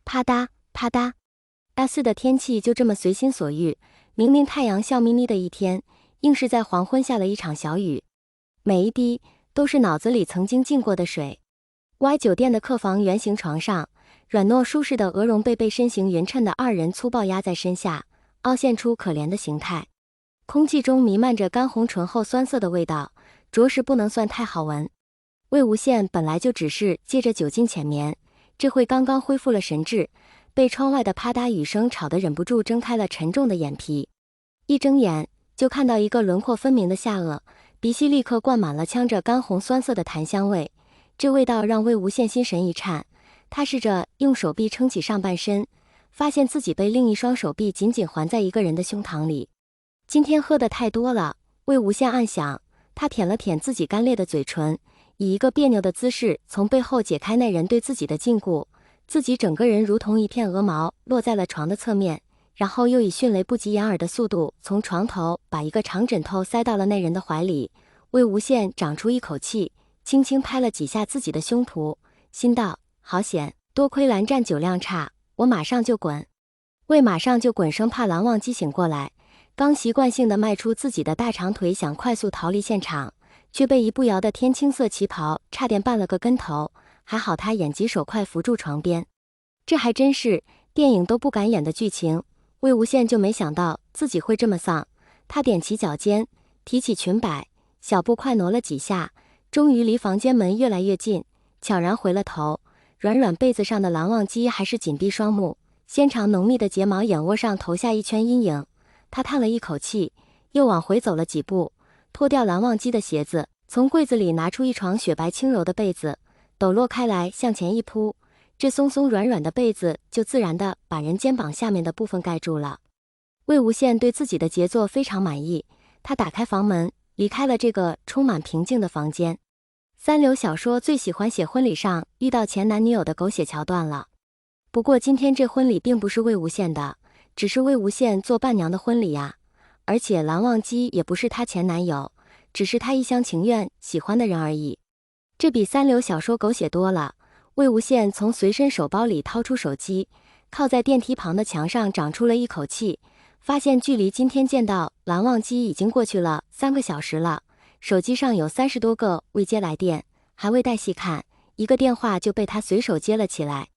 啪嗒啪嗒，大四的天气就这么随心所欲，明明太阳笑眯眯的一天，硬是在黄昏下了一场小雨。每一滴都是脑子里曾经浸过的水。Y 酒店的客房圆形床上，软糯舒适的鹅绒被身形匀称的二人粗暴压在身下，凹陷出可怜的形态。空气中弥漫着干红醇厚酸涩的味道，着实不能算太好闻。魏无羡本来就只是借着酒劲浅眠，这会刚刚恢复了神智，被窗外的啪嗒雨声吵得忍不住睁开了沉重的眼皮。一睁眼就看到一个轮廓分明的下颚，鼻息立刻灌满了呛着干红酸涩的檀香味。这味道让魏无羡心神一颤，他试着用手臂撑起上半身，发现自己被另一双手臂紧紧环在一个人的胸膛里。今天喝得太多了，魏无羡暗想。他舔了舔自己干裂的嘴唇，以一个别扭的姿势从背后解开那人对自己的禁锢，自己整个人如同一片鹅毛落在了床的侧面，然后又以迅雷不及掩耳的速度从床头把一个长枕头塞到了那人的怀里。魏无羡长出一口气，轻轻拍了几下自己的胸脯，心道：好险，多亏蓝湛酒量差，我马上就滚。魏马上就滚，生怕蓝忘机醒过来，刚习惯性地迈出自己的大长腿，想快速逃离现场，却被一步摇的天青色旗袍差点绊了个跟头，还好他眼疾手快扶住床边。这还真是电影都不敢演的剧情，魏无羡就没想到自己会这么丧。他踮起脚尖，提起裙摆，小步快挪了几下，终于离房间门越来越近，悄然回了头。软软被子上的蓝忘机还是紧闭双目，纤长浓密的睫毛眼窝上投下一圈阴影。他叹了一口气，又往回走了几步，脱掉蓝忘机的鞋子，从柜子里拿出一床雪白轻柔的被子，抖落开来向前一铺，这松松软软的被子就自然地把人肩膀下面的部分盖住了。魏无羡对自己的杰作非常满意，他打开房门，离开了这个充满平静的房间。三流小说最喜欢写婚礼上遇到前男女友的狗血桥段了。不过今天这婚礼并不是魏无羡的，只是魏无羡做伴娘的婚礼呀，而且蓝忘机也不是他前男友，只是他一厢情愿喜欢的人而已。这比三流小说狗血多了。魏无羡从随身手包里掏出手机，靠在电梯旁的墙上长出了一口气，发现距离今天见到蓝忘机已经过去了3个小时了，手机上有30多个未接来电，还未待细看，一个电话就被他随手接了起来。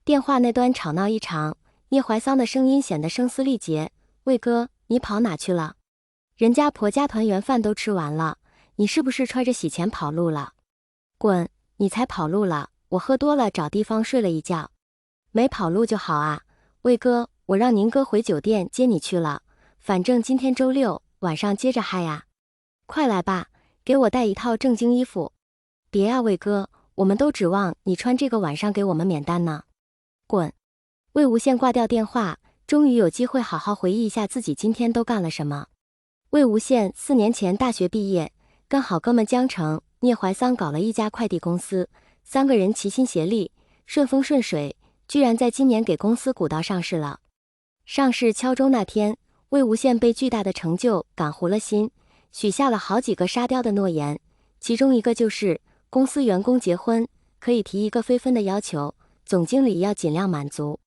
电话那端吵闹异常，聂怀桑的声音显得声嘶力竭：魏哥，你跑哪去了？人家婆家团圆饭都吃完了，你是不是揣着洗钱跑路了？滚，你才跑路了，我喝多了找地方睡了一觉。没跑路就好啊，魏哥，我让宁哥回酒店接你去了，反正今天周六，晚上接着嗨呀。快来吧，给我带一套正经衣服。别啊，魏哥，我们都指望你穿这个晚上给我们免单呢。滚！魏无羡挂掉电话，终于有机会好好回忆一下自己今天都干了什么。魏无羡4年前大学毕业，跟好哥们江澄、聂怀桑搞了一家快递公司，3个人齐心协力，顺风顺水，居然在今年给公司鼓捣上市了。上市敲钟那天，魏无羡被巨大的成就感糊了心，许下了好几个沙雕的诺言，其中一个就是公司员工结婚可以提一个非分的要求，总经理要尽量满足。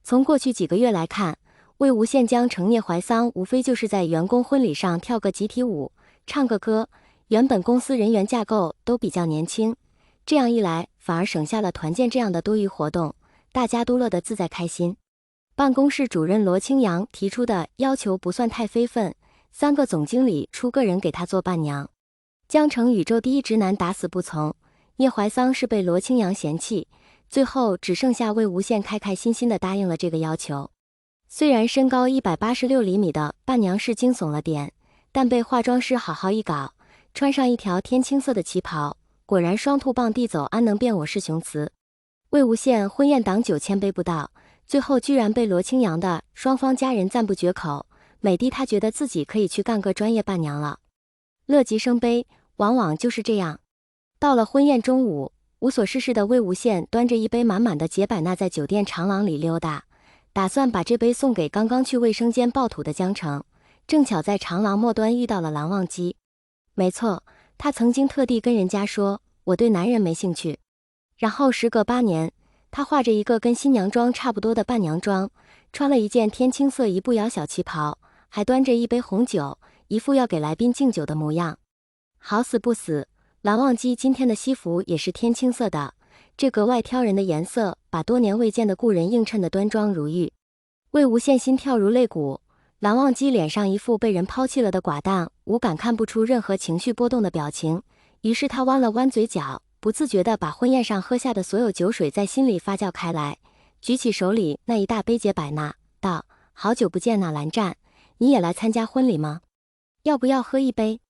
从过去几个月来看，魏无羡江澄、聂怀桑无非就是在员工婚礼上跳个集体舞，唱个歌，原本公司人员架构都比较年轻，这样一来反而省下了团建这样的多余活动，大家都乐得自在开心。办公室主任罗清扬提出的要求不算太非分，3个总经理出个人给他做伴娘。江澄宇宙第一直男打死不从，聂怀桑是被罗清扬嫌弃，最后只剩下魏无羡开开心心地答应了这个要求。虽然身高186厘米的伴娘是惊悚了点，但被化妆师好好一搞，穿上一条天青色的旗袍，果然双兔傍地走，安能辨我是雄雌。魏无羡婚宴挡酒千杯不到，最后居然被罗清扬的双方家人赞不绝口，美的他觉得自己可以去干个专业伴娘了。乐极生悲，往往就是这样。到了婚宴中午，无所事事的魏无羡端着一杯满满的杰百纳在酒店长廊里溜达，打算把这杯送给刚刚去卫生间爆土的江澄，正巧在长廊末端遇到了蓝忘机。没错，他曾经特地跟人家说，我对男人没兴趣。然后时隔8年，她化着一个跟新娘妆差不多的伴娘妆，穿了一件天青色一步摇小旗袍，还端着一杯红酒，一副要给来宾敬酒的模样。好死不死，蓝忘机今天的西服也是天青色的，这格外挑人的颜色把多年未见的故人映衬得端庄如玉。魏无羡心跳如肋骨，蓝忘机脸上一副被人抛弃了的寡淡无感，看不出任何情绪波动的表情。于是他弯了弯嘴角，不自觉地把婚宴上喝下的所有酒水在心里发酵开来，举起手里那一大杯解百纳，道：“好久不见呐，蓝湛，你也来参加婚礼吗？要不要喝一杯？”